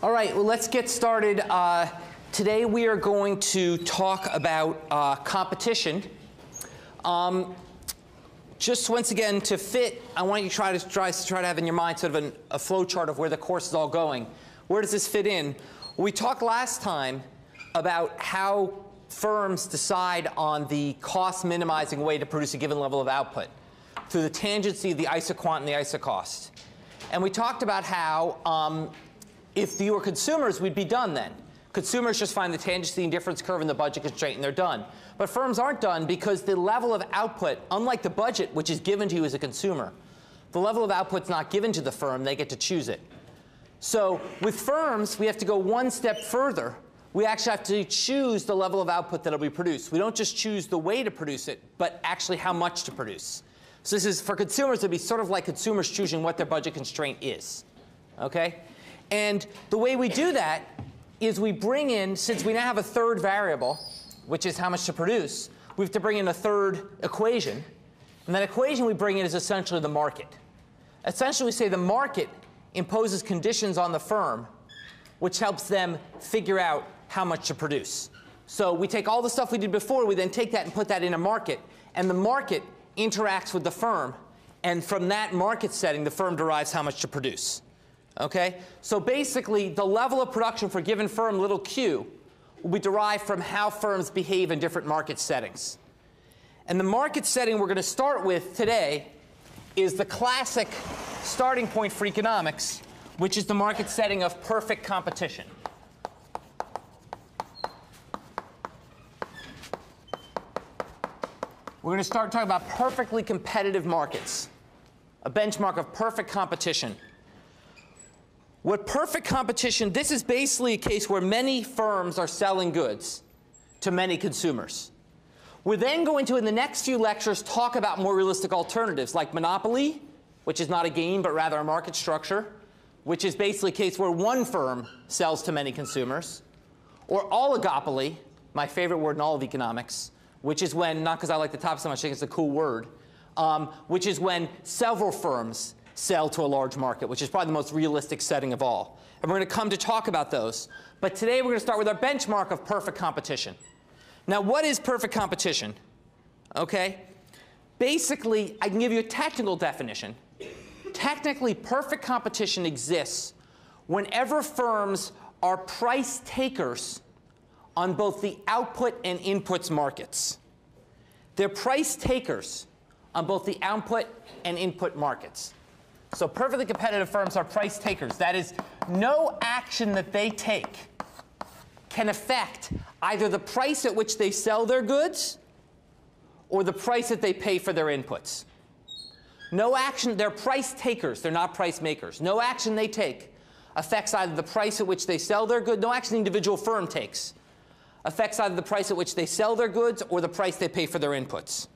All right, well, let's get started. Today we are going to talk about competition. Just once again, to fit, I want you to try to have in your mind sort of a flow chart of where the course is all going. Where does this fit in? We talked last time about how firms decide on the cost minimizing way to produce a given level of output through the tangency of the isoquant and the isocost. And we talked about how if you were consumers, we'd be done then. Consumers just find the tangency and difference curve in the budget constraint and they're done. But firms aren't done because the level of output, unlike the budget, which is given to you as a consumer, the level of output's not given to the firm, they get to choose it. So with firms, we have to go one step further. We actually have to choose the level of output that will be produced. We don't just choose the way to produce it, but actually how much to produce. So this is, for consumers, it'd be sort of like consumers choosing what their budget constraint is. Okay? And the way we do that is we bring in, since we now have a third variable, which is how much to produce, we have to bring in a third equation. And that equation we bring in is essentially the market. Essentially, we say the market imposes conditions on the firm, which helps them figure out how much to produce. So we take all the stuff we did before, we then take that and put that in a market, and the market interacts with the firm, and from that market setting, the firm derives how much to produce. Okay? So basically, the level of production for a given firm, little q, will be derived from how firms behave in different market settings. And the market setting we're going to start with today is the classic starting point for economics, which is the market setting of perfect competition. We're going to start talking about perfectly competitive markets, a benchmark of perfect competition. What perfect competition, this is basically a case where many firms are selling goods to many consumers. We're then going to, in the next few lectures, talk about more realistic alternatives like monopoly, which is not a game but rather a market structure, which is basically a case where one firm sells to many consumers, or oligopoly, my favorite word in all of economics, which is when, not because I like the topic so much, I think it's a cool word, which is when several firms sell to a large market, which is probably the most realistic setting of all. And we're going to come to talk about those. But today we're going to start with our benchmark of perfect competition. Now, what is perfect competition? Okay? Basically, I can give you a technical definition. Technically, perfect competition exists whenever firms are price takers on both the output and inputs markets. They're price takers on both the output and input markets. So perfectly competitive firms are price takers. That is, no action that they take can affect either the price at which they sell their goods or the price that they pay for their inputs. No action, they're price takers, they're not price makers. No action they take affects either the price at which they sell their goods, no action the individual firm takes affects either the price at which they sell their goods or the price they pay for their inputs.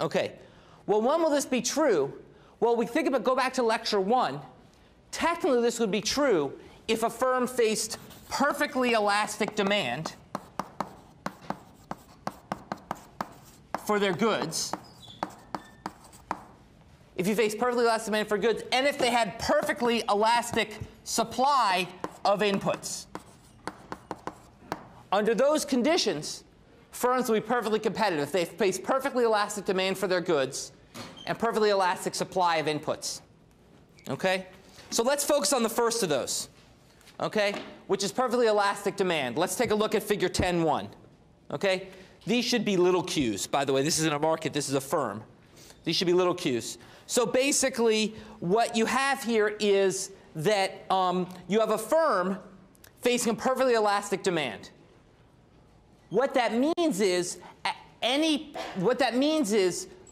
Okay, well, when will this be true? Well, we think about, go back to lecture 1. Technically, this would be true if a firm faced perfectly elastic demand for their goods. If you face perfectly elastic demand for goods, and if they had perfectly elastic supply of inputs. Under those conditions, firms will be perfectly competitive if they face perfectly elastic demand for their goods and perfectly elastic supply of inputs. Okay? So let's focus on the first of those, okay, which is perfectly elastic demand. Let's take a look at figure 10.1. Okay? These should be little q's. By the way, this isn't a market, this is a firm. These should be little q's. So basically, what you have here is that you have a firm facing a perfectly elastic demand. What that means is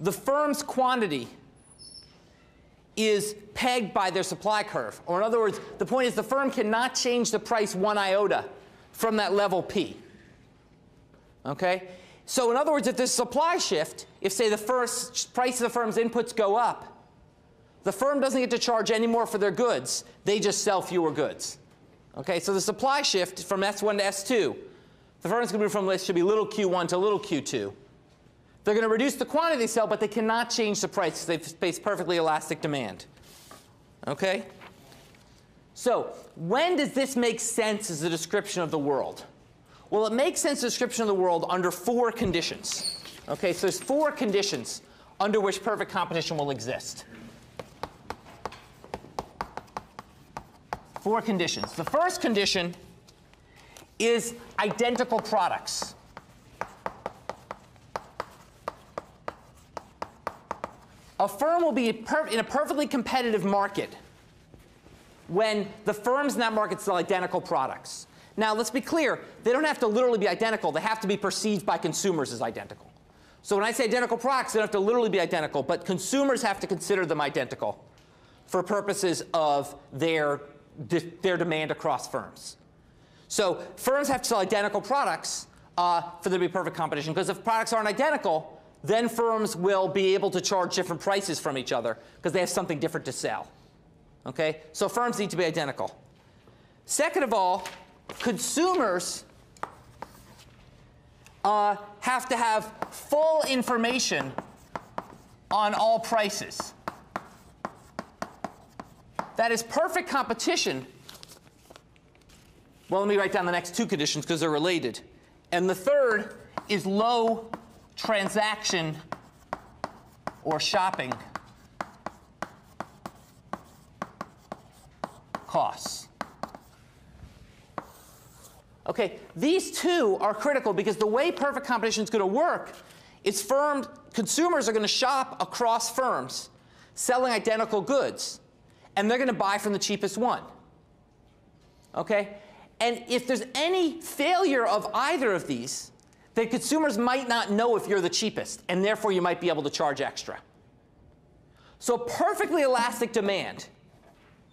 the firm's quantity is pegged by their supply curve. Or in other words, the point is the firm cannot change the price 1 iota from that level P. Okay? So in other words, if there's supply shift, if, say, the first price of the firm's inputs go up, the firm doesn't get to charge any more for their goods. They just sell fewer goods. Okay? So the supply shift from S1 to S2, the firm's going to move from this should be little q1 to little q2. They're going to reduce the quantity they sell, but they cannot change the price because they face perfectly elastic demand. Okay? So when does this make sense as a description of the world? Well, it makes sense as a description of the world under 4 conditions. Okay, so there's 4 conditions under which perfect competition will exist. 4 conditions. The first condition is identical products. A firm will be in a perfectly competitive market when the firms in that market sell identical products. Now, let's be clear. They don't have to literally be identical. They have to be perceived by consumers as identical. So when I say identical products, they don't have to literally be identical, but consumers have to consider them identical for purposes of their demand across firms. So firms have to sell identical products for there to be perfect competition, because if products aren't identical, then firms will be able to charge different prices from each other because they have something different to sell. Okay? So firms need to be identical. Second of all, consumers have to have full information on all prices. That is perfect competition. Well, let me write down the next 2 conditions because they're related. And the third is low transaction or shopping costs. Okay, these 2 are critical because the way perfect competition is going to work is consumers are going to shop across firms selling identical goods, and they're going to buy from the cheapest one. Okay? And if there's any failure of either of these, then consumers might not know if you're the cheapest, and therefore you might be able to charge extra. So perfectly elastic demand,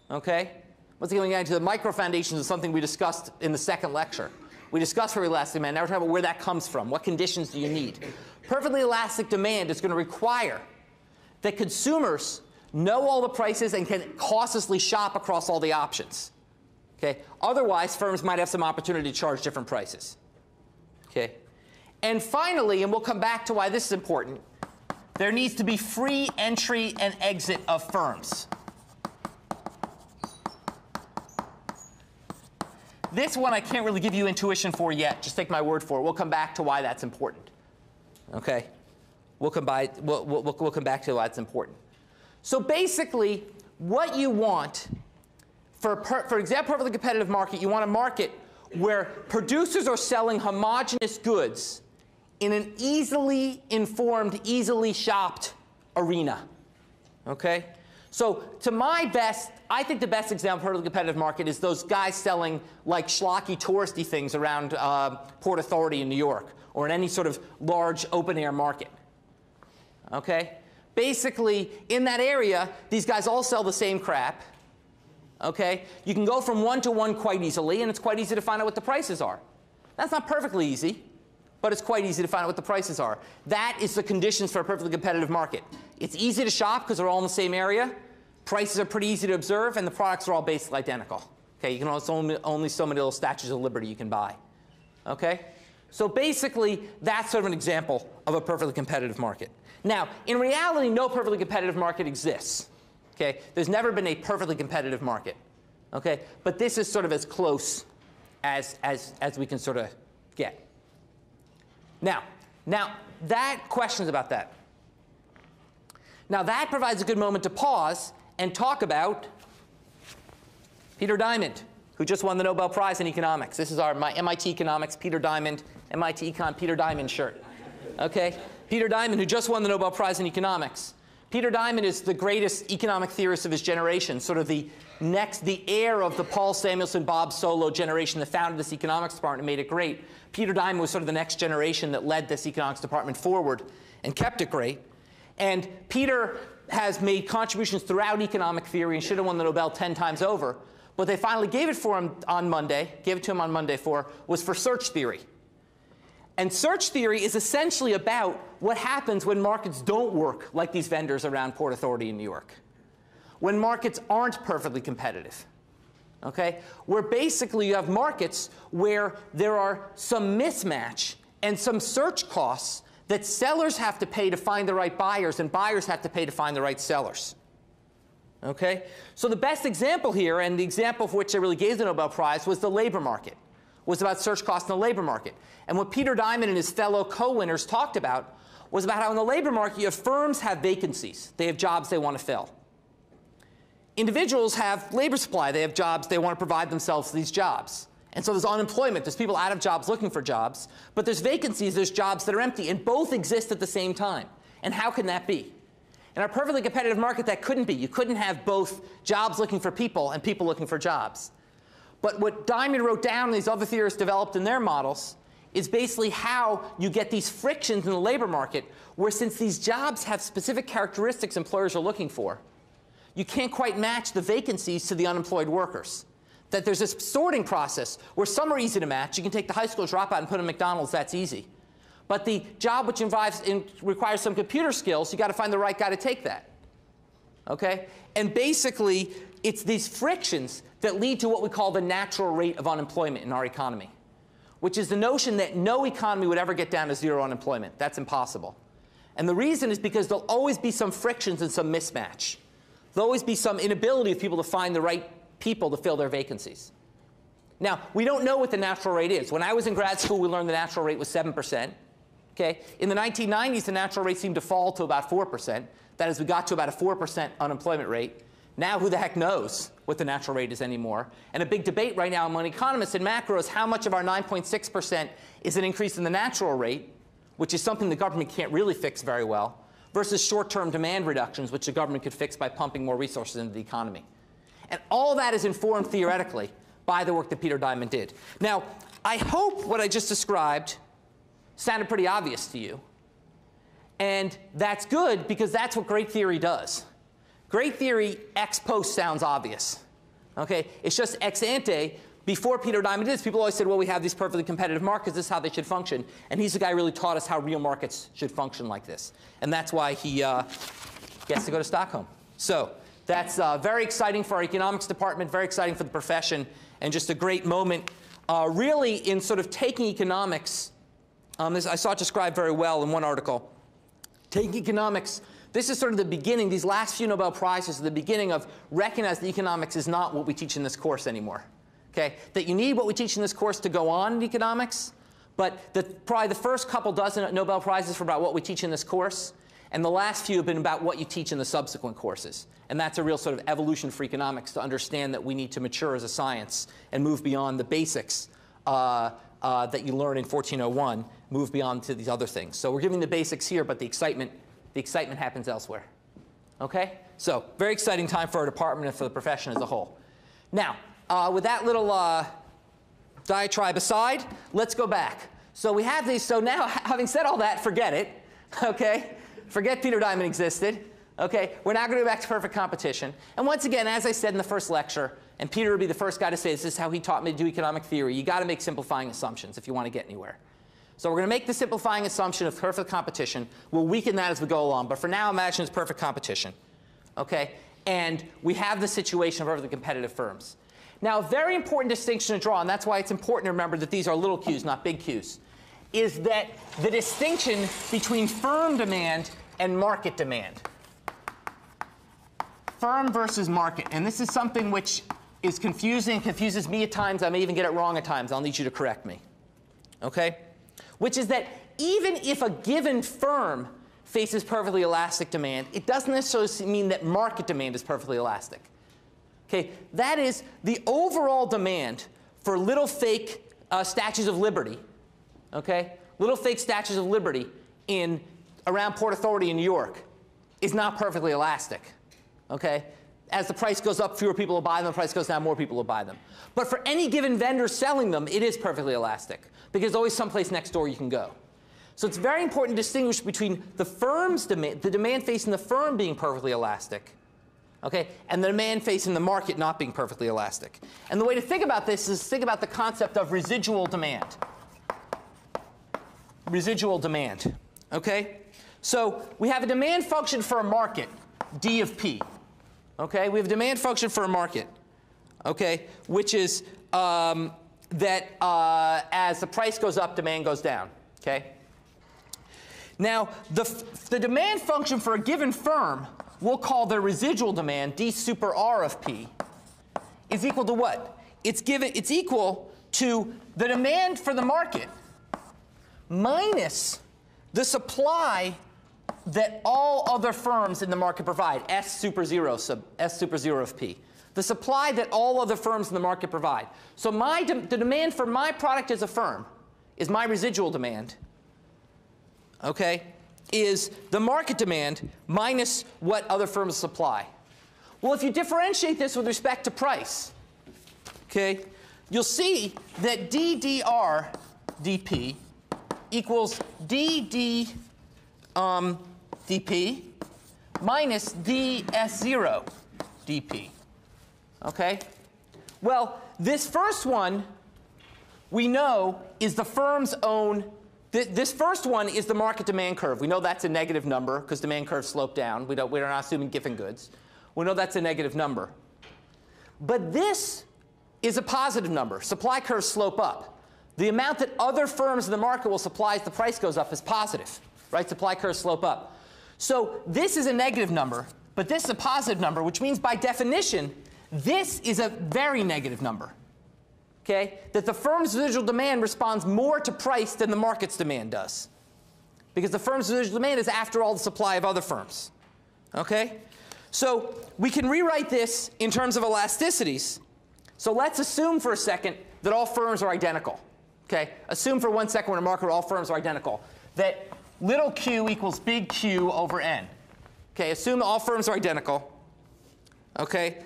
okay? Once again, going into the micro foundations is something we discussed in the 2nd lecture. We discussed very elastic demand. Now we're talking about where that comes from. What conditions do you need? Perfectly elastic demand is going to require that consumers know all the prices and can cautiously shop across all the options. Okay? Otherwise, firms might have some opportunity to charge different prices. Okay? And finally, and we'll come back to why this is important, there needs to be free entry and exit of firms. This one I can't really give you intuition for yet. Just take my word for it. We'll come back to why that's important. Okay? We'll come back to why it's important. So basically, what you want for example, perfectly competitive market, you want a market where producers are selling homogeneous goods in an easily informed, easily shopped arena. Okay? So to my best, I think the best example of a perfectly competitive market is those guys selling like schlocky touristy things around Port Authority in New York or in any sort of large open-air market. Okay? Basically, in that area, these guys all sell the same crap. Okay? You can go from one to one quite easily, and it's quite easy to find out what the prices are. That's not perfectly easy, but it's quite easy to find out what the prices are. That is the conditions for a perfectly competitive market. It's easy to shop because they're all in the same area. Prices are pretty easy to observe, and the products are all basically identical. Okay? You can only so many little statues of liberty you can buy. Okay? So basically, that's sort of an example of a perfectly competitive market. Now, in reality, no perfectly competitive market exists. Okay? There's never been a perfectly competitive market. Okay? But this is sort of as close as we can sort of get. Now that questions about that. Now that provides a good moment to pause and talk about Peter Diamond, who just won the Nobel Prize in economics. This is my MIT economics Peter Diamond, MIT econ Peter Diamond shirt. Okay? Peter Diamond, who just won the Nobel Prize in economics. Peter Diamond is the greatest economic theorist of his generation, sort of the heir of the Paul Samuelson, Bob Solow generation that founded this economics department and made it great. Peter Diamond was sort of the next generation that led this economics department forward and kept it great. And Peter has made contributions throughout economic theory and should have won the Nobel 10 times over. What they finally gave it to him on Monday was for search theory. And search theory is essentially about what happens when markets don't work like these vendors around Port Authority in New York. When markets aren't perfectly competitive. Okay? Where basically you have markets where there are some mismatch and some search costs that sellers have to pay to find the right buyers and buyers have to pay to find the right sellers. Okay? So the best example here, and the example for which they really gave the Nobel Prize, was the labor market. Was about search costs in the labor market. And what Peter Diamond and his fellow co-winners talked about was about how in the labor market you have firms have vacancies. They have jobs they want to fill. Individuals have labor supply. They have jobs. They want to provide themselves these jobs. And so there's unemployment. There's people out of jobs looking for jobs. But there's vacancies. There's jobs that are empty. And both exist at the same time. And how can that be? In our perfectly competitive market, that couldn't be. You couldn't have both jobs looking for people and people looking for jobs. But what Diamond wrote down and these other theorists developed in their models is basically how you get these frictions in the labor market where, since these jobs have specific characteristics employers are looking for, you can't quite match the vacancies to the unemployed workers. That there's this sorting process where some are easy to match. You can take the high school dropout and put in McDonald's. That's easy. But the job which requires some computer skills, you've got to find the right guy to take that. Okay? And basically, it's these frictions that lead to what we call the natural rate of unemployment in our economy, which is the notion that no economy would ever get down to zero unemployment. That's impossible. And the reason is because there'll always be some frictions and some mismatch. There'll always be some inability of people to find the right people to fill their vacancies. Now, we don't know what the natural rate is. When I was in grad school, we learned the natural rate was 7%. Okay? In the 1990s, the natural rate seemed to fall to about 4%. That is, we got to about a 4% unemployment rate. Now, who the heck knows what the natural rate is anymore? And a big debate right now among economists and macro is how much of our 9.6% is an increase in the natural rate, which is something the government can't really fix very well, versus short-term demand reductions, which the government could fix by pumping more resources into the economy. And all that is informed theoretically by the work that Peter Diamond did. Now, I hope what I just described sounded pretty obvious to you. And that's good, because that's what great theory does. Great theory ex post sounds obvious. Okay? It's just ex ante. Before Peter Diamond did this, people always said, well, we have these perfectly competitive markets. This is how they should function. And he's the guy who really taught us how real markets should function like this. And that's why he gets to go to Stockholm. So that's very exciting for our economics department, very exciting for the profession, and just a great moment really in sort of taking economics. I saw it described very well in one article. Taking economics, this is sort of the beginning. These last few Nobel Prizes are the beginning of recognizing that economics is not what we teach in this course anymore. Okay? That you need what we teach in this course to go on in economics, but probably the first couple dozen Nobel Prizes for about what we teach in this course, and the last few have been about what you teach in the subsequent courses. And that's a real sort of evolution for economics, to understand that we need to mature as a science and move beyond the basics that you learn in 1401, move beyond to these other things. So we're giving the basics here, but the excitement happens elsewhere. Okay? So very exciting time for our department and for the profession as a whole. Now, with that little diatribe aside, let's go back. So we have these. So now, having said all that, forget it. Okay? Forget Peter Diamond existed. Okay? We're now going to go back to perfect competition. And once again, as I said in the first lecture, and Peter would be the first guy to say this is how he taught me to do economic theory, you got to make simplifying assumptions if you want to get anywhere. So we're going to make the simplifying assumption of perfect competition. We'll weaken that as we go along. But for now, imagine it's perfect competition. Okay? And we have the situation of perfectly competitive firms. Now, a very important distinction to draw, and that's why it's important to remember that these are little q's, not big q's, is that the distinction between firm demand and market demand. Firm versus market. And this is something which is confusing, confuses me at times. I may even get it wrong at times. I'll need you to correct me. Okay? Which is that even if a given firm faces perfectly elastic demand, it doesn't necessarily mean that market demand is perfectly elastic. Okay? That is, the overall demand for little fake statues of liberty, okay? Little fake statues of liberty around Port Authority in New York is not perfectly elastic. Okay? As the price goes up, fewer people will buy them. The price goes down, more people will buy them. But for any given vendor selling them, it is perfectly elastic, because there's always someplace next door you can go. So it's very important to distinguish between the firm's demand, the demand facing the firm being perfectly elastic, okay, and the demand facing the market not being perfectly elastic. And the way to think about this is think about the concept of residual demand. Residual demand. Okay? So we have a demand function for a market, D of P. Okay? We have a demand function for a market, okay, which is that as the price goes up, demand goes down. Okay? Now, the demand function for a given firm we'll call their residual demand, d super r of p, is equal to what? It's equal to the demand for the market minus the supply that all other firms in the market provide, S super 0 of P. The supply that all other firms in the market provide. So the demand for my product as a firm is my residual demand, okay, is the market demand minus what other firms supply. Well, if you differentiate this with respect to price, okay, you'll see that ddr dp equals dd dp minus ds0 dp. Okay? Well, this first one we know is the firm's own. This first one is the market demand curve. We know that's a negative number because demand curves slope down. We're not assuming given goods. We know that's a negative number. But this is a positive number. Supply curves slope up. The amount that other firms in the market will supply as the price goes up is positive. Right? Supply curves slope up. So this is a negative number, but this is a positive number, which means by definition, this is a very negative number. Okay? That the firm's residual demand responds more to price than the market's demand does. Because the firm's residual demand is after all the supply of other firms. Okay? So we can rewrite this in terms of elasticities. So let's assume for a second that all firms are identical. Okay? Assume for 1 second when a market where all firms are identical that little q equals big Q over n. Okay? Assume all firms are identical. Okay?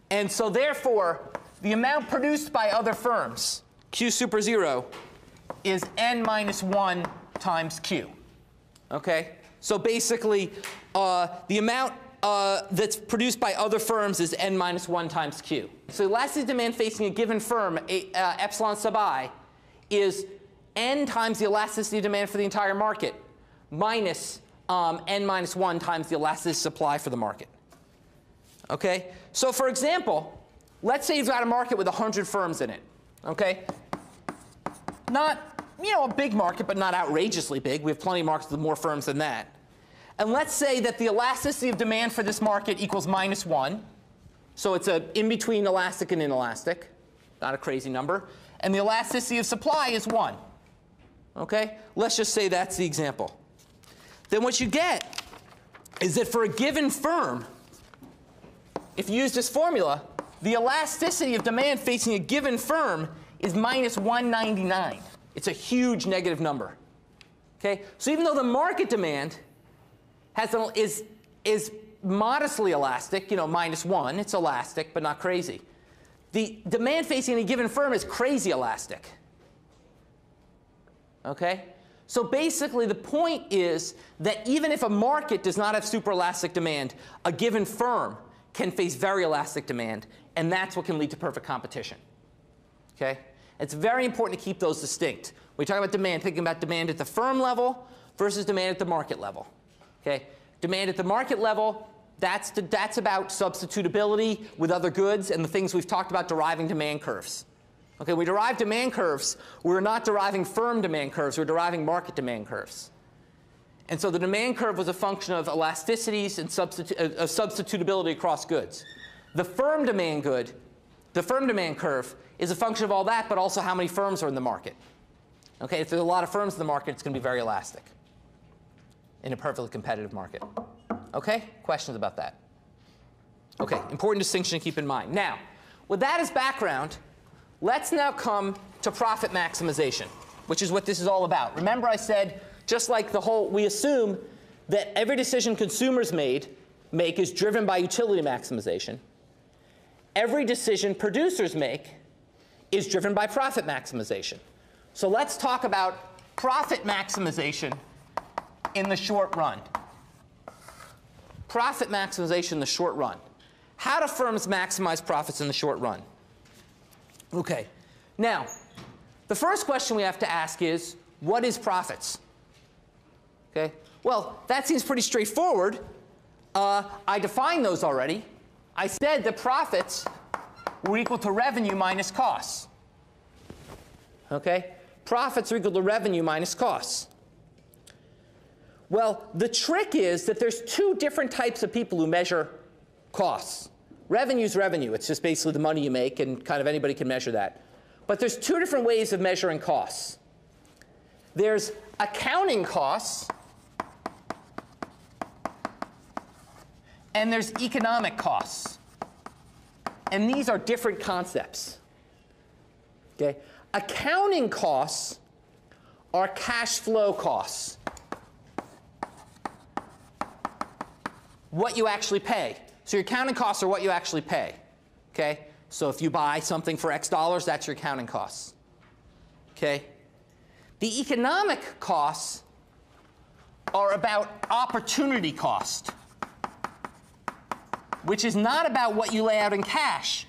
And so therefore, the amount produced by other firms, Q super 0, is n minus 1 times Q. Okay? So basically, the amount that's produced by other firms is n minus 1 times Q. So elastic demand facing a given firm, epsilon sub I, is n times the elasticity demand for the entire market minus n minus 1 times the elasticity supply for the market. Okay? So for example, let's say you've got a market with 100 firms in it. Okay? Not, a big market, but not outrageously big. We have plenty of markets with more firms than that. And let's say that the elasticity of demand for this market equals minus 1. So it's an in-between elastic and inelastic. Not a crazy number. And the elasticity of supply is 1. Okay? Let's just say that's the example. Then what you get is that for a given firm, if you use this formula, the elasticity of demand facing a given firm is minus 199. It's a huge negative number. Okay? So even though the market demand is modestly elastic, minus 1, it's elastic, but not crazy. The demand facing a given firm is crazy elastic. Okay? So basically, the point is that even if a market does not have superelastic demand, a given firm can face very elastic demand, and that's what can lead to perfect competition. Okay? It's very important to keep those distinct. When we talk about demand, thinking about demand at the firm level versus demand at the market level. Okay? Demand at the market level, that's about substitutability with other goods and the things we've talked about deriving demand curves. Okay, we derive demand curves. We're not deriving firm demand curves. We're deriving market demand curves. And so the demand curve was a function of elasticities and substitutability across goods. The firm demand curve is a function of all that, but also how many firms are in the market. Okay, if there's a lot of firms in the market, it's going to be very elastic in a perfectly competitive market. Okay, questions about that? Okay, important distinction to keep in mind. Now, with that as background, let's now come to profit maximization, which is what this is all about. Remember I said, just like we assume that every decision consumers make is driven by utility maximization. Every decision producers make is driven by profit maximization. So let's talk about profit maximization in the short run. Profit maximization in the short run. How do firms maximize profits in the short run? Okay. Now, the first question we have to ask is, what is profits? Okay. Well, that seems pretty straightforward. I defined those already. I said that profits were equal to revenue minus costs. Okay? Profits are equal to revenue minus costs. Well, the trick is that there's two different types of people who measure costs. Revenue's revenue. It's just basically the money you make, and kind of anybody can measure that. But there's two different ways of measuring costs. There's accounting costs, and there's economic costs. And these are different concepts. Okay? Accounting costs are cash flow costs. What you actually pay. So your accounting costs are what you actually pay. Okay? So if you buy something for X dollars, that's your accounting costs. Okay? The economic costs are about opportunity cost, which is not about what you lay out in cash,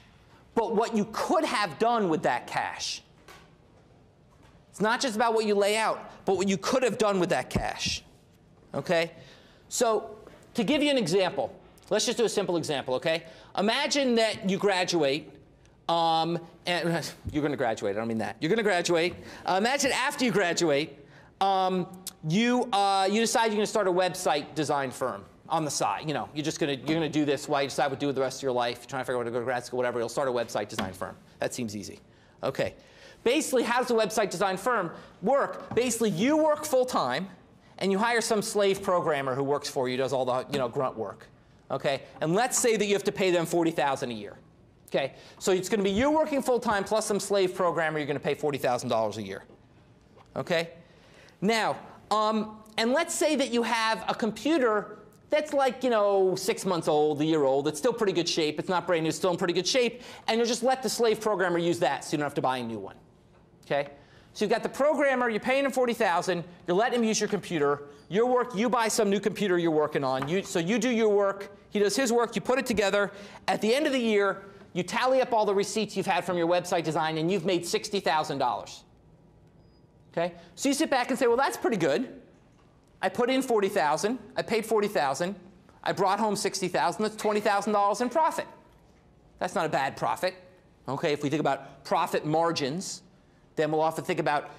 but what you could have done with that cash. It's not just about what you lay out, but what you could have done with that cash. Okay? So to give you an example, let's just do a simple example, okay? Imagine that you graduate, and you're going to graduate, I don't mean that. You're going to graduate. Imagine after you graduate, you decide you're going to start a website design firm on the side. You know, you're going to do this while you decide what to do with the rest of your life. You're trying to figure out where to go to grad school, whatever. You'll start a website design firm. That seems easy. Okay. Basically, how does a website design firm work? Basically, you work full-time, and you hire some slave programmer who works for you, does all the grunt work. Okay? And let's say that you have to pay them $40,000 a year. Okay? So it's going to be you working full-time plus some slave programmer. You're going to pay $40,000 a year. Okay? Now, and let's say that you have a computer that's like, 6 months old, a year old. It's still pretty good shape. It's not brand new. It's still in pretty good shape. And you'll just let the slave programmer use that so you don't have to buy a new one. Okay? So you've got the programmer. You're paying him $40,000. You're letting him use your computer. Your work, you buy some new computer you're working on. So you do your work. He does his work. You put it together. At the end of the year, you tally up all the receipts you've had from your website design, and you've made $60,000. Okay? So you sit back and say, well, that's pretty good. I put in $40,000. I paid $40,000. I brought home $60,000. That's $20,000 in profit. That's not a bad profit. Okay? If we think about profit margins, then we'll often think about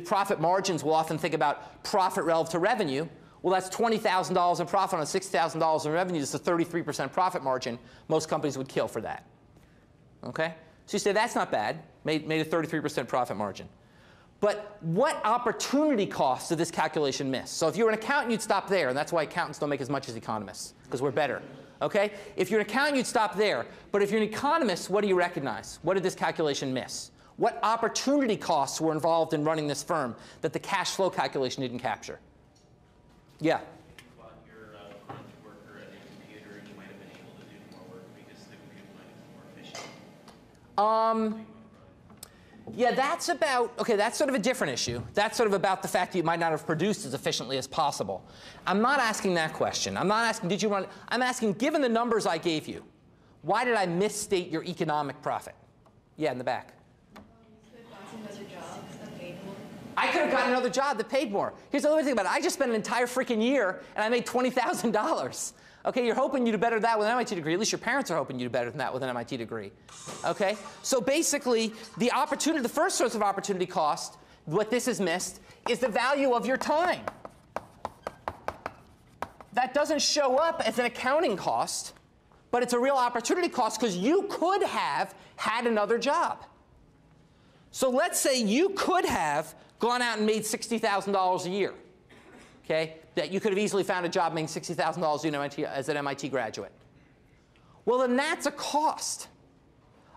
profit margins. We'll often think about profit relative to revenue. Well, that's $20,000 in profit on $60,000 in revenue. It's a 33% profit margin. Most companies would kill for that. Okay? So you say that's not bad. Made a 33% profit margin. But what opportunity costs did this calculation miss? So if you were an accountant, you'd stop there. And that's why accountants don't make as much as economists, because we're better. Okay? If you're an accountant, you'd stop there. But if you're an economist, what do you recognize? What did this calculation miss? What opportunity costs were involved in running this firm that the cash flow calculation didn't capture? Yeah? If you bought your grunt worker at a computer, you might have been able to do more work because the computer might have been more efficient. Yeah, that's sort of a different issue. That's sort of about the fact that you might not have produced as efficiently as possible. I'm not asking that question. I'm not asking, did you run? I'm asking, given the numbers I gave you, why did I misstate your economic profit? Yeah, in the back. I could have gotten another job that paid more. Here's the other way to think about it. I just spent an entire freaking year, and I made $20,000. Okay, you're hoping you do better than that with an MIT degree. At least your parents are hoping you do better than that with an MIT degree. Okay? So basically, the first source of opportunity cost, what this has missed, is the value of your time. That doesn't show up as an accounting cost, but it's a real opportunity cost because you could have had another job. So let's say you could have gone out and made $60,000 a year. Okay? That you could have easily found a job making $60,000 as an MIT graduate. Well, then that's a cost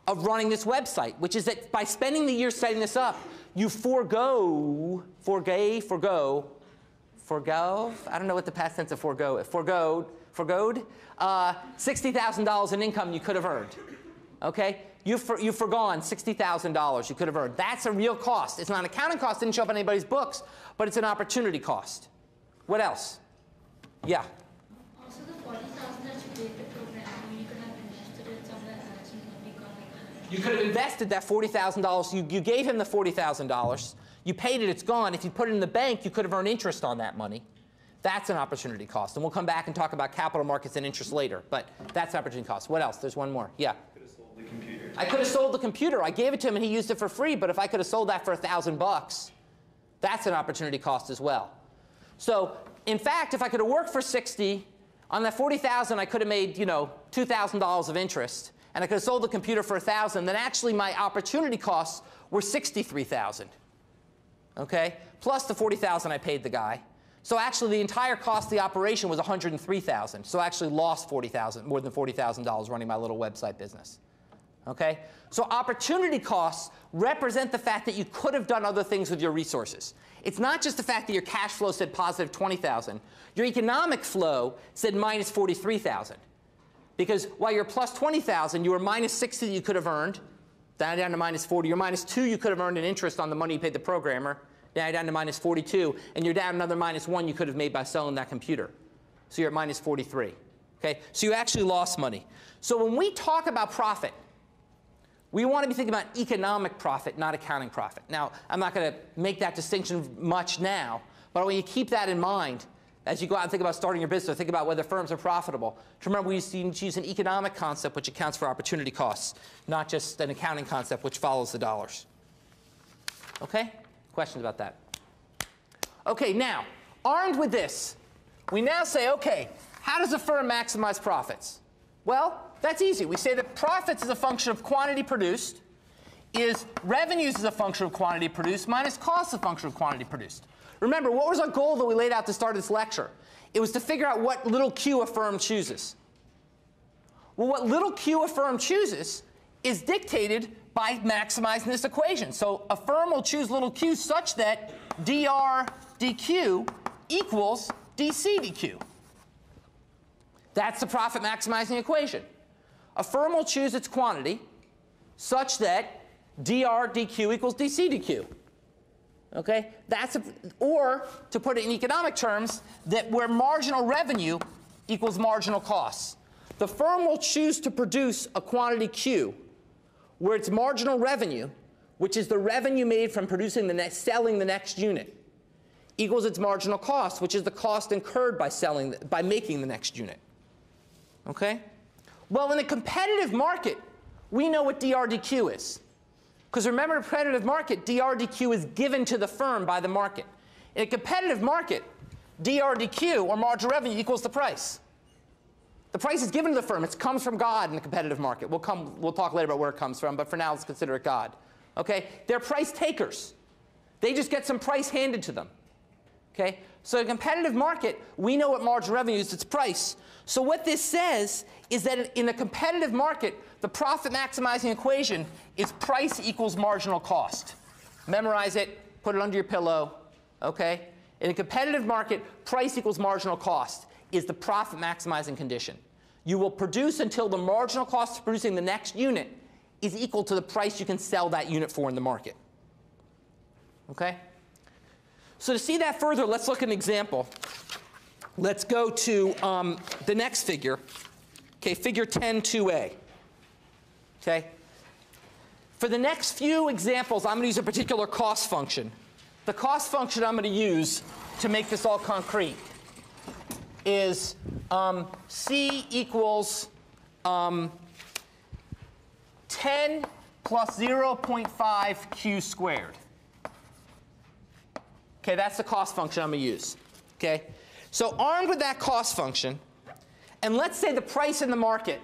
of running this website, which is that by spending the year setting this up, you forgoed, I don't know what the past tense of forgoed $60,000 in income you could have earned. Okay? You've forgone $60,000 you could have earned. That's a real cost. It's not an accounting cost. It didn't show up in anybody's books, but it's an opportunity cost. What else? Yeah? Also, the $40,000 that you paid the program, you could have invested it somewhere else and probably got like $100,000. You could have invested that $40,000. You gave him the $40,000. You paid it. It's gone. If you put it in the bank, you could have earned interest on that money. That's an opportunity cost. And we'll come back and talk about capital markets and interest later. But that's an opportunity cost. What else? There's one more. Yeah? The computer. I could have sold the computer. I gave it to him and he used it for free. But if I could have sold that for $1,000, that's an opportunity cost as well. So in fact, if I could have worked for 60, on that 40,000 I could have made, you know, $2,000 of interest, and I could have sold the computer for 1,000, then actually my opportunity costs were 63,000. Okay? Plus the 40,000 I paid the guy. So actually the entire cost of the operation was 103,000. So I actually lost 40,000, more than $40,000 running my little website business. Okay? So opportunity costs represent the fact that you could have done other things with your resources. It's not just the fact that your cash flow said positive 20,000. Your economic flow said minus 43,000. Because while you're plus 20,000, you were minus 60 that you could have earned, down to minus 40. You're minus 2 you could have earned in interest on the money you paid the programmer. Now you're down to minus 42. And you're down another minus 1 you could have made by selling that computer. So you're at minus 43. Okay? So you actually lost money. So when we talk about profit, we want to be thinking about economic profit, not accounting profit. Now, I'm not going to make that distinction much now, but when you keep that in mind, as you go out and think about starting your business or think about whether firms are profitable, to remember we use an economic concept which accounts for opportunity costs, not just an accounting concept which follows the dollars. Okay? Questions about that? Okay, now, armed with this, we now say, okay, how does a firm maximize profits? Well, that's easy. We say that profits is a function of quantity produced, is revenues is a function of quantity produced, minus costs is a function of quantity produced. Remember, what was our goal that we laid out at the start of this lecture? It was to figure out what little q a firm chooses. Well, what little q a firm chooses is dictated by maximizing this equation. So a firm will choose little q such that dr dq equals dc dq. That's the profit maximizing equation. A firm will choose its quantity such that dr dq equals dc dq. Okay? Or, to put it in economic terms, that where marginal revenue equals marginal costs. The firm will choose to produce a quantity q where its marginal revenue, which is the revenue made from producing selling the next unit, equals its marginal cost, which is the cost incurred by making the next unit. Okay? Well, in a competitive market, we know what dr dq is. Because remember, in a competitive market, dr dq is given to the firm by the market. In a competitive market, dr dq, or marginal revenue, equals the price. The price is given to the firm. It comes from God in a competitive market. We'll talk later about where it comes from, but for now, let's consider it God. Okay? They're price takers. They just get some price handed to them. Okay? So in a competitive market, we know what marginal revenue is, its price. So what this says is that in a competitive market, the profit maximizing equation is price equals marginal cost. Memorize it, put it under your pillow. Okay? In a competitive market, price equals marginal cost is the profit maximizing condition. You will produce until the marginal cost of producing the next unit is equal to the price you can sell that unit for in the market. Okay? So to see that further, let's look at an example. Let's go to the next figure. Okay, figure 10-2a. Okay? For the next few examples, I'm going to use a particular cost function. The cost function I'm going to use to make this all concrete is C equals 10 plus 0.5 q squared. Okay, that's the cost function I'm going to use. Okay? So armed with that cost function, and let's say the price in the market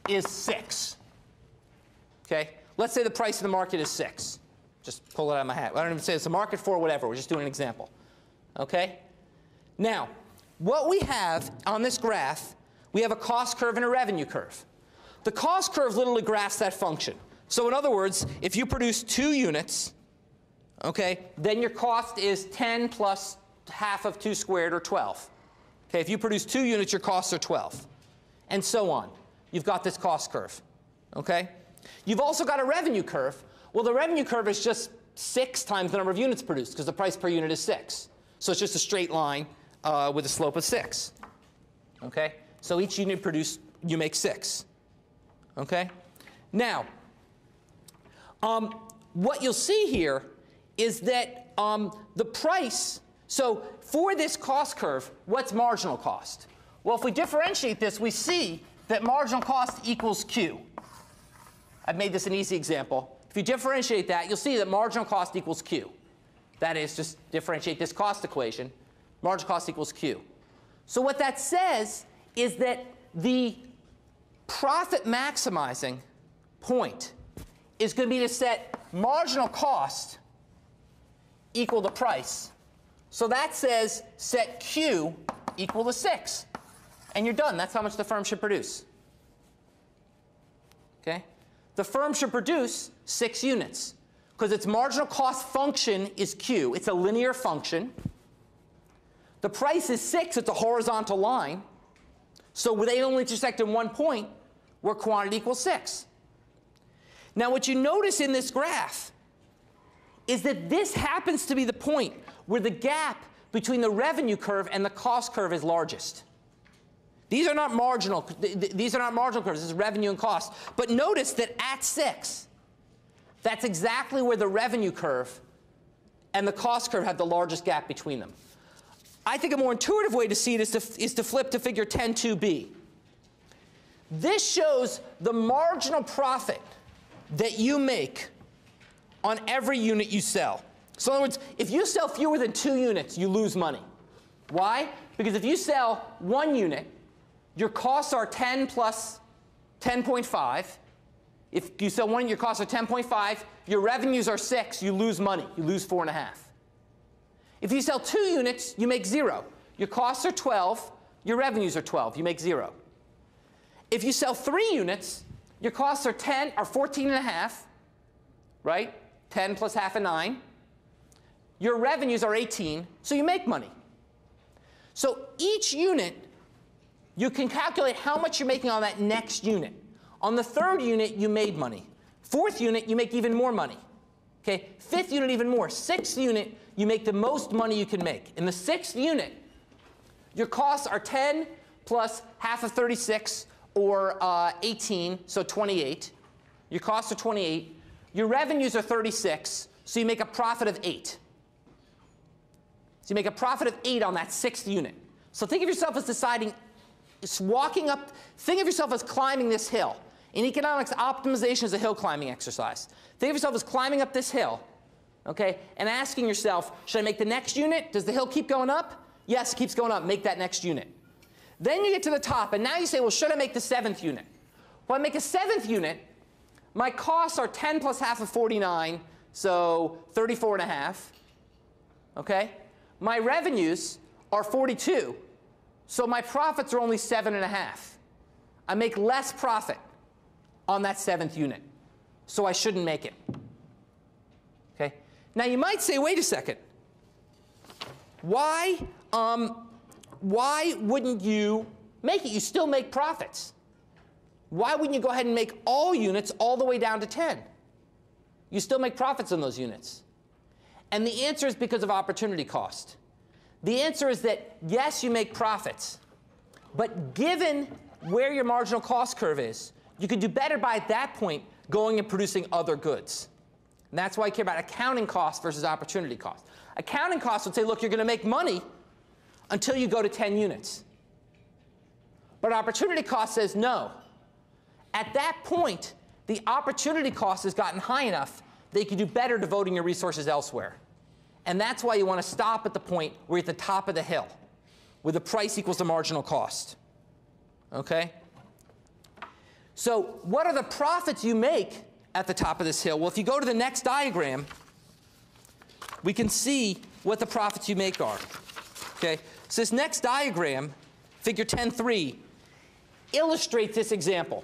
is 6. Okay? Let's say the price in the market is 6. Just pull it out of my hat. I don't even say it's a market for whatever. We're just doing an example. Okay? Now, what we have on this graph, we have a cost curve and a revenue curve. The cost curve literally graphs that function. So in other words, if you produce 2 units, okay, then your cost is 10 plus half of 2 squared, or 12. Okay, if you produce 2 units, your costs are 12. And so on. You've got this cost curve. Okay? You've also got a revenue curve. Well, the revenue curve is just 6 times the number of units produced, because the price per unit is 6. So it's just a straight line with a slope of 6. Okay? So each unit produced, you make 6. Okay? Now, what you'll see here is that the price, so for this cost curve, what's marginal cost? Well, if we differentiate this, we see that marginal cost equals Q. I've made this an easy example. If you differentiate that, you'll see that marginal cost equals Q. That is, just differentiate this cost equation. Marginal cost equals Q. So what that says is that the profit maximizing point is going to be to set marginal cost equal to price. So that says set Q equal to 6. And you're done. That's how much the firm should produce. Okay? The firm should produce 6 units because its marginal cost function is Q. It's a linear function. The price is 6. It's a horizontal line. So they only intersect in one point where quantity equals 6. Now what you notice in this graph is that this happens to be the point where the gap between the revenue curve and the cost curve is largest. These are not marginal curves. This is revenue and cost. But notice that at 6, that's exactly where the revenue curve and the cost curve have the largest gap between them. I think a more intuitive way to see it is to flip to figure 10.2b. This shows the marginal profit that you make on every unit you sell. So in other words, if you sell fewer than 2 units, you lose money. Why? Because if you sell 1 unit, your costs are 10 plus 10.5. If you sell 1 unit, your costs are 10.5. Your revenues are 6. You lose money. You lose 4.5. If you sell 2 units, you make 0. Your costs are 12. Your revenues are 12. You make 0. If you sell 3 units, your costs are 14.5, right? 10 plus half and 9. Your revenues are 18, so you make money. So each unit, you can calculate how much you're making on that next unit. On the 3rd unit, you made money. 4th unit, you make even more money. Okay? 5th unit, even more. 6th unit, you make the most money you can make. In the 6th unit, your costs are 10 plus half of 36, or 18, so 28. Your costs are 28. Your revenues are 36, so you make a profit of 8. So you make a profit of 8 on that 6th unit. So think of yourself as deciding, think of yourself as climbing this hill. In economics, optimization is a hill climbing exercise. Think of yourself as climbing up this hill, okay, and asking yourself, should I make the next unit? Does the hill keep going up? Yes, it keeps going up. Make that next unit. Then you get to the top, and now you say, well, should I make the 7th unit? Well, I make a 7th unit. My costs are 10 plus half of 49, so 34.5. Okay? My revenues are 42, so my profits are only 7.5. I make less profit on that 7th unit, so I shouldn't make it. Okay? Now you might say, wait a second. Why wouldn't you make it? You still make profits. Why wouldn't you go ahead and make all units all the way down to 10? You still make profits on those units. And the answer is because of opportunity cost. The answer is that, yes, you make profits. But given where your marginal cost curve is, you could do better by, at that point, going and producing other goods. And that's why I care about accounting cost versus opportunity cost. Accounting costs would say, look, you're going to make money until you go to 10 units. But opportunity cost says no. At that point, the opportunity cost has gotten high enough that you can do better devoting your resources elsewhere. And that's why you want to stop at the point where you're at the top of the hill, where the price equals the marginal cost. Okay? So what are the profits you make at the top of this hill? Well, if you go to the next diagram, we can see what the profits you make are. Okay? So this next diagram, figure 10.3, illustrates this example.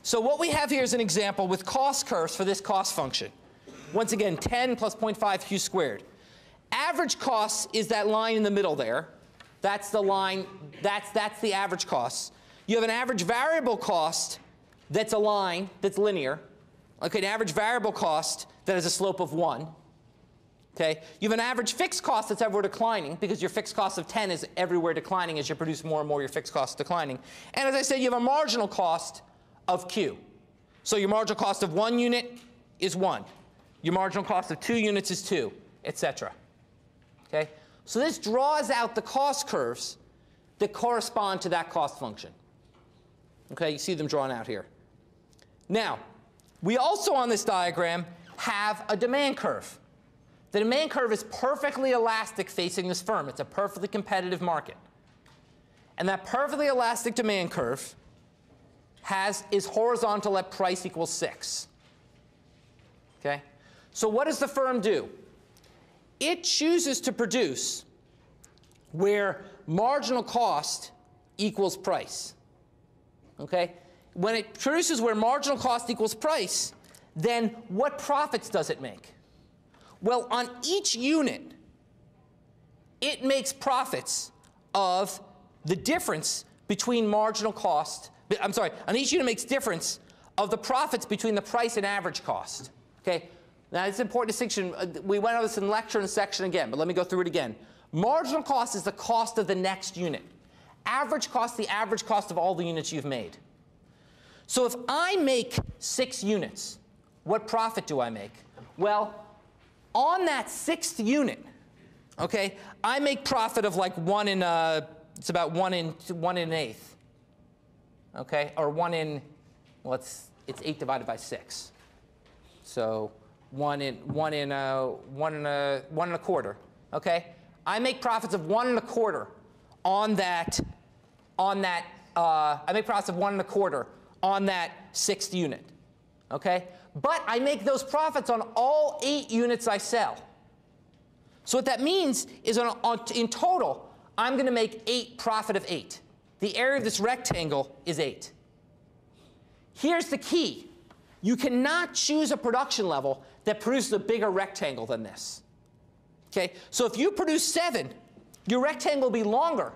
So what we have here is an example with cost curves for this cost function. Once again, 10 plus 0.5 q squared. Average cost is that line in the middle there. That's the line, that's the average cost. You have an average variable cost that's a line that's linear. Okay, an average variable cost that has a slope of 1. Okay, you have an average fixed cost that's everywhere declining because your fixed cost of 10 is everywhere declining as you produce more and more, your fixed cost is declining. And as I said, you have a marginal cost of Q. So your marginal cost of 1 unit is 1. Your marginal cost of 2 units is 2, etc. Okay? So this draws out the cost curves that correspond to that cost function. Okay, you see them drawn out here. Now, we also on this diagram have a demand curve. The demand curve is perfectly elastic facing this firm. It's a perfectly competitive market. And that perfectly elastic demand curve is horizontal at price equals 6. Okay? So what does the firm do? It chooses to produce where marginal cost equals price. Okay? When it produces where marginal cost equals price, then what profits does it make? Well, on each unit, it makes profits of the difference between marginal cost. I'm sorry, on each unit it makes difference of the profits between the price and average cost. Okay? Now, it's an important distinction. We went over this in lecture and section again, but let me go through it again. Marginal cost is the cost of the next unit. Average cost, the average cost of all the units you've made. So if I make 6 units, what profit do I make? Well, on that 6th unit, okay, I make profit of like it's about 1 in an eighth, okay, or 1 in, well, it's 8 divided by 6, so 1 and a quarter, okay. I make profits of 1 1/4 on that. I make profits of 1 1/4 on that 6th unit, okay. But I make those profits on all 8 units I sell. So what that means is in total, I'm going to make 8 profit of 8. The area of this rectangle is 8. Here's the key. You cannot choose a production level that produces a bigger rectangle than this. Okay? So if you produce 7, your rectangle will be longer,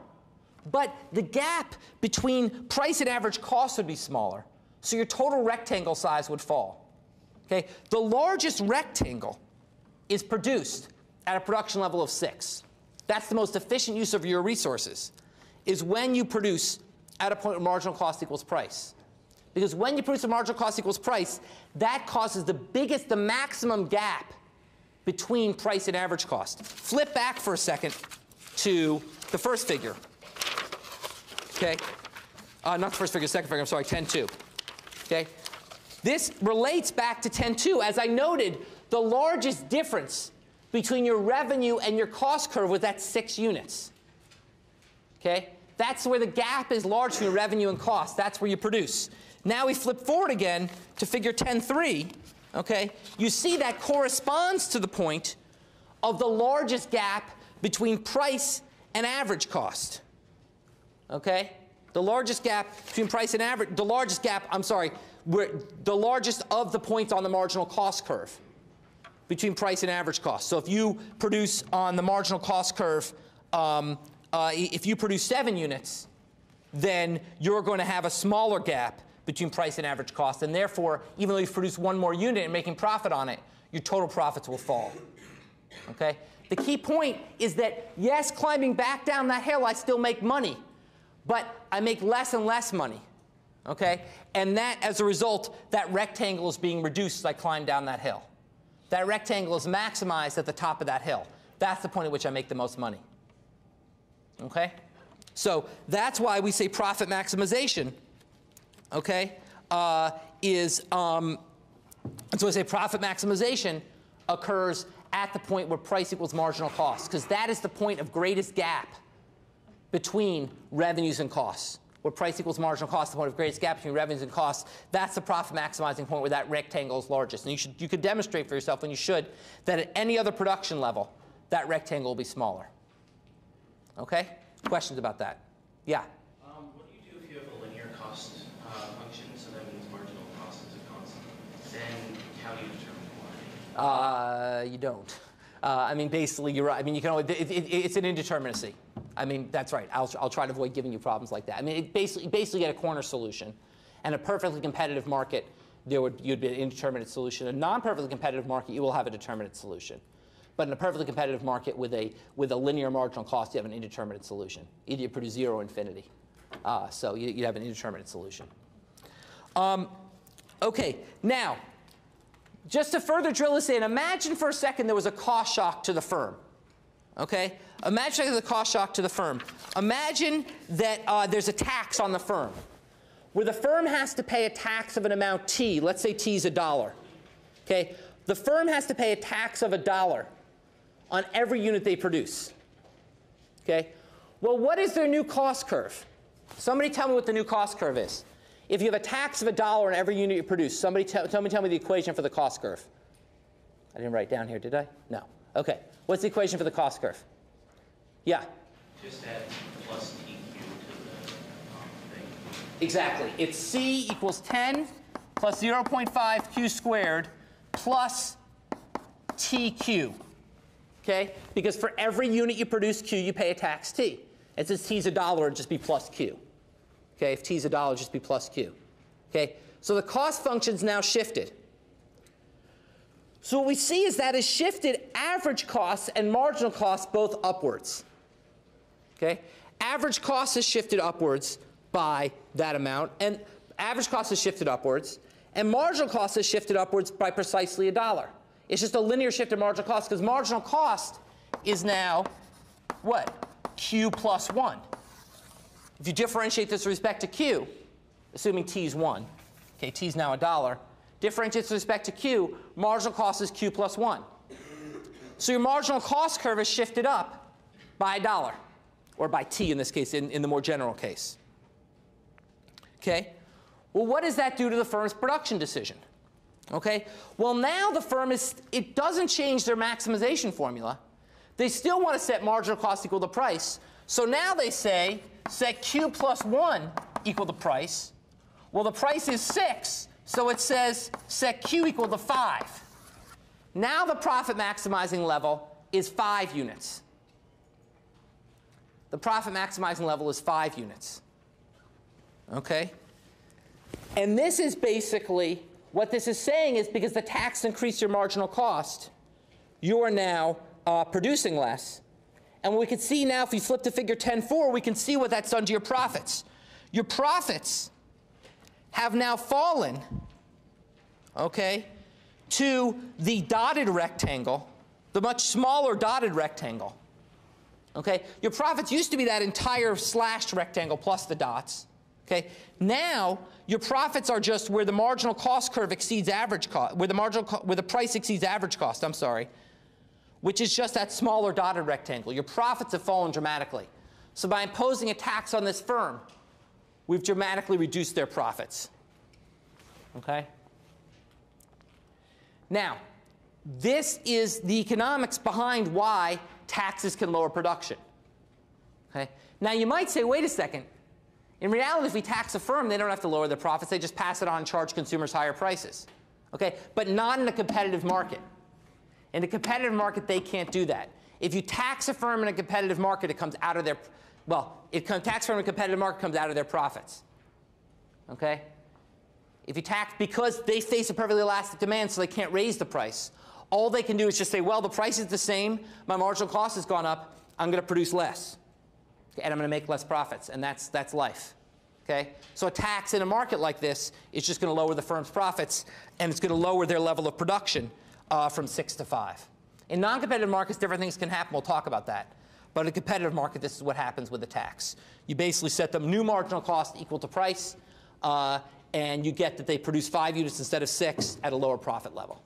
but the gap between price and average cost would be smaller. So your total rectangle size would fall. Okay? The largest rectangle is produced at a production level of 6. That's the most efficient use of your resources, is when you produce at a point where marginal cost equals price. Because when you produce a marginal cost equals price, that causes the maximum gap between price and average cost. Flip back for a second to the first figure. Okay? Not the first figure, the second figure, I'm sorry, 10.2. Okay? This relates back to 10.2. As I noted, the largest difference between your revenue and your cost curve was at 6 units. Okay? That's where the gap is large between revenue and cost. That's where you produce. Now we flip forward again to figure 10.3. Okay? You see that corresponds to the point of the largest gap between price and average cost. Okay? The largest gap between price and average, the largest gap, I'm sorry, the largest of the points on the marginal cost curve between price and average cost. So if you produce on the marginal cost curve, if you produce 7 units, then you're going to have a smaller gap between price and average cost. And therefore, even though you've produced 1 more unit and making profit on it, your total profits will fall. Okay? The key point is that, yes, climbing back down that hill, I still make money. But I make less and less money. Okay? And that, as a result, that rectangle is being reduced as I climb down that hill. That rectangle is maximized at the top of that hill. That's the point at which I make the most money. Okay? So that's why we say profit maximization, okay, that's why I say profit maximization occurs at the point where price equals marginal cost, because that is the point of greatest gap between revenues and costs. Where price equals marginal cost, the point of greatest gap between revenues and costs, that's the profit maximizing point where that rectangle is largest. And you could demonstrate for yourself, and you should, that at any other production level, that rectangle will be smaller. Okay? Questions about that? Yeah? What do you do if you have a linear cost function, so that means marginal cost is a constant? Then how do you determine why? You don't. I mean, basically, you're right. I mean, you can always, it's an indeterminacy. I mean, that's right. I'll try to avoid giving you problems like that. I mean, basically get a corner solution. And a perfectly competitive market, you'd be an indeterminate solution. A non-perfectly competitive market, you will have a determinate solution. But in a perfectly competitive market with a linear marginal cost, you have an indeterminate solution. Either you produce 0 or infinity. So you have an indeterminate solution. OK, now, just to further drill this in, imagine for a second there was a cost shock to the firm. Okay? Imagine there's a cost shock to the firm. Imagine that there's a tax on the firm, where the firm has to pay a tax of an amount T. Let's say T is $1. Okay? The firm has to pay a tax of $1 on every unit they produce. Okay? Well, what is their new cost curve? Somebody tell me what the new cost curve is. If you have a tax of $1 on every unit you produce, somebody tell me the equation for the cost curve. I didn't write it down here, did I? No. Okay. What's the equation for the cost curve? Yeah? Just add plus TQ to the thing. Exactly. It's C equals 10 plus 0.5 Q squared plus TQ. Okay? Because for every unit you produce Q, you pay a tax T. And since T is $1, it'd just be plus Q. Okay? If T is $1, just be plus Q. Okay? So the cost function's now shifted. So what we see is that it's shifted average costs and marginal costs both upwards. Okay? Average cost is shifted upwards by that amount, and average cost is shifted upwards, and marginal cost is shifted upwards by precisely $1. It's just a linear shift in marginal cost, because marginal cost is now what? Q plus 1. If you differentiate this with respect to Q, assuming T is 1, okay, T is now $1, differentiate with respect to Q, marginal cost is Q plus 1. So your marginal cost curve is shifted up by $1, or by T in this case, in the more general case. Okay? Well, what does that do to the firm's production decision? Okay? Well, now the firm it doesn't change their maximization formula. They still want to set marginal cost equal to price. So now they say, set Q plus 1 equal to price. Well, the price is 6, so it says set Q equal to 5. Now the profit maximizing level is 5 units. The profit maximizing level is 5 units. Okay? And this is basically, what this is saying is because the tax increased your marginal cost, you are now producing less. And we can see now, if we flip to figure 10.4, we can see what that's done to your profits. Your profits have now fallen, okay, to the dotted rectangle, the much smaller dotted rectangle. Okay? Your profits used to be that entire slashed rectangle plus the dots. Okay? Now, your profits are just where the marginal cost curve exceeds average cost, where the price exceeds average cost, I'm sorry, which is just that smaller dotted rectangle. Your profits have fallen dramatically. So by imposing a tax on this firm, we've dramatically reduced their profits. Okay? Now, this is the economics behind why taxes can lower production. Okay? Now, you might say, wait a second. In reality, if we tax a firm, they don't have to lower their profits. They just pass it on and charge consumers higher prices. Okay? But not in a competitive market. In a competitive market, they can't do that. If you tax a firm in a competitive market, it comes out of their, well, tax a firm in a competitive market comes out of their profits. Okay? If you tax, because they face a perfectly elastic demand, so they can't raise the price, all they can do is just say, well, the price is the same, my marginal cost has gone up, I'm going to produce less. Okay? And I'm going to make less profits, and that's life. Okay? So a tax in a market like this is just going to lower the firm's profits, and it's going to lower their level of production from 6 to 5. In non-competitive markets, different things can happen. We'll talk about that. But in a competitive market, this is what happens with the tax. You basically set the new marginal cost equal to price, and you get that they produce 5 units instead of 6 at a lower profit level.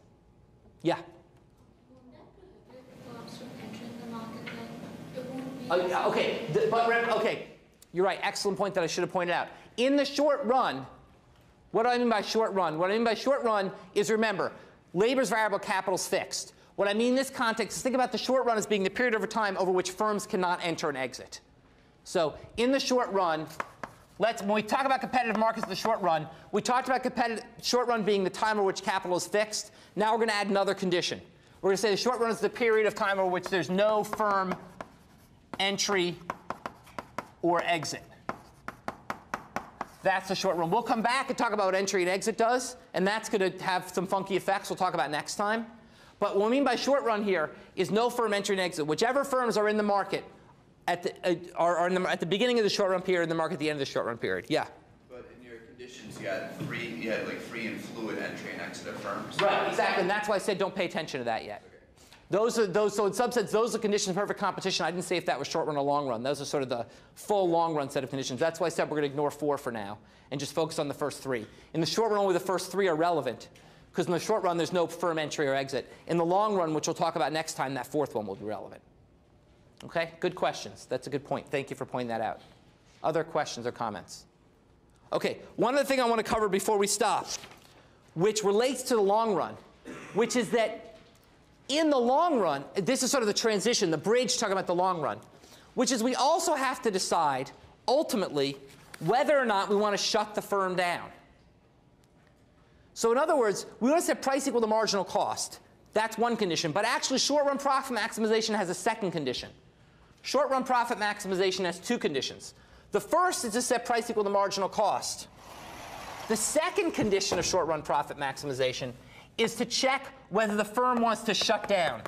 Yeah? Won't that prohibit firms from entering the market? Like, it won't be Okay, you're right. Excellent point that I should have pointed out. In the short run, what do I mean by short run? What I mean by short run is, remember, labor's variable capital is fixed. What I mean in this context is think about the short run as being the period over time over which firms cannot enter and exit. So in the short run, when we talk about competitive markets in the short run, we talked about short run being the time over which capital is fixed. Now we're going to add another condition. We're going to say the short run is the period of time over which there's no firm entry or exit. That's the short run. We'll come back and talk about what entry and exit does, and that's going to have some funky effects we'll talk about next time. But what I mean by short run here is no firm entry and exit. Whichever firms are in the market at the beginning of the short run period, in the market at the end of the short run period. Yeah? But in your conditions, you had like free and fluid entry and exit of firms. Right, exactly. And that's why I said don't pay attention to that yet. Okay. So in some sense, those are conditions of perfect competition. I didn't say if that was short run or long run. Those are sort of the full long run set of conditions. That's why I said we're going to ignore 4 for now and just focus on the first 3. In the short run, only the first 3 are relevant. because in the short run, there's no firm entry or exit. In the long run, which we'll talk about next time, that fourth one will be relevant. OK? Good questions. That's a good point. Thank you for pointing that out. Other questions or comments? OK, one other thing I want to cover before we stop, which relates to the long run, which is that in the long run, this is sort of the transition, the bridge talking about the long run, which is we also have to decide, ultimately, whether or not we want to shut the firm down. So in other words, we want to set price equal to marginal cost. That's one condition. But actually, short-run profit maximization has a second condition. Short-run profit maximization has two conditions. The first is to set price equal to marginal cost. The second condition of short-run profit maximization is to check whether the firm wants to shut down.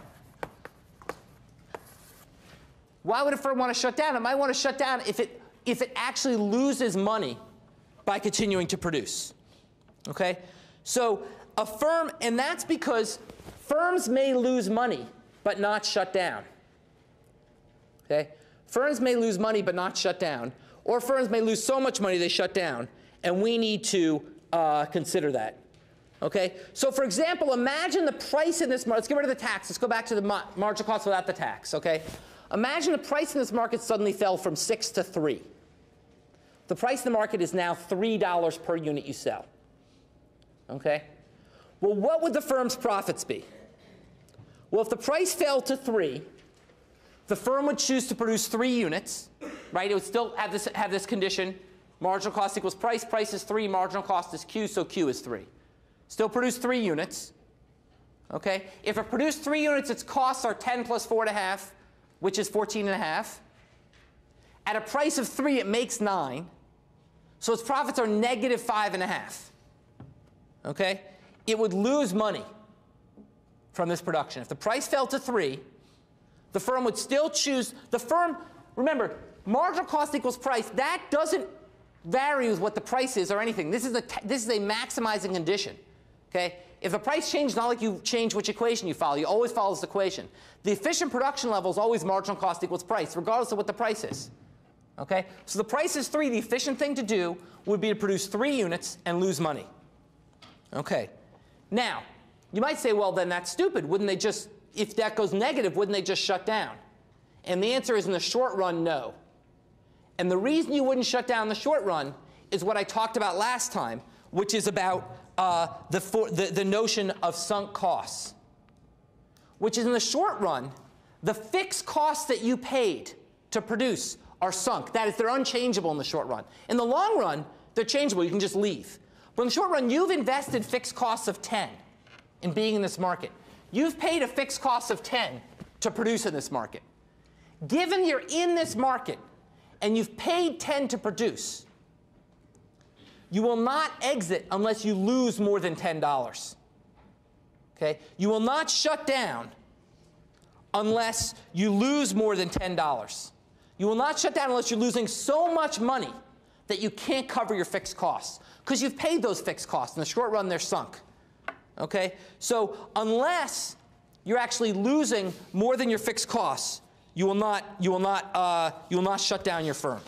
Why would a firm want to shut down? It might want to shut down if it actually loses money by continuing to produce. Okay? So a firm, and that's because firms may lose money but not shut down. Okay? Firms may lose money but not shut down. Or firms may lose so much money they shut down. And we need to consider that. Okay? So for example, imagine the price in this market. Let's get rid of the tax. Let's go back to the marginal cost without the tax. Okay? Imagine the price in this market suddenly fell from 6 to 3. The price in the market is now $3 per unit you sell. Okay? Well, what would the firm's profits be? Well, if the price fell to 3, the firm would choose to produce 3 units, right? It would still have this condition. Marginal cost equals price. Price is 3. Marginal cost is Q, so Q is 3. Still produce 3 units. Okay? If it produced 3 units, its costs are 10 plus 4.5, which is 14.5. At a price of 3, it makes 9. So its profits are negative 5.5. Okay? It would lose money from this production. If the price fell to 3, the firm would still choose. The firm, remember, marginal cost equals price. That doesn't vary with what the price is or anything. This is a maximizing condition. Okay? If the price changes, not like you change which equation you follow. You always follow this equation. The efficient production level is always marginal cost equals price, regardless of what the price is. Okay? So the price is 3. The efficient thing to do would be to produce 3 units and lose money. Okay. Now, you might say, well, then that's stupid. Wouldn't they just, if that goes negative, wouldn't they just shut down? And the answer is, in the short run, no. And the reason you wouldn't shut down in the short run is what I talked about last time, which is about the notion of sunk costs, which is in the short run, the fixed costs that you paid to produce are sunk. That is, they're unchangeable in the short run. In the long run, they're changeable. You can just leave. But in the short run, you've invested fixed costs of 10 in being in this market. You've paid a fixed cost of 10 to produce in this market. Given you're in this market and you've paid 10 to produce, you will not exit unless you lose more than $10. Okay? You will not shut down unless you lose more than $10. You will not shut down unless you're losing so much money that you can't cover your fixed costs, because you've paid those fixed costs. In the short run, they're sunk. Okay? So unless you're actually losing more than your fixed costs, you will not shut down your firm.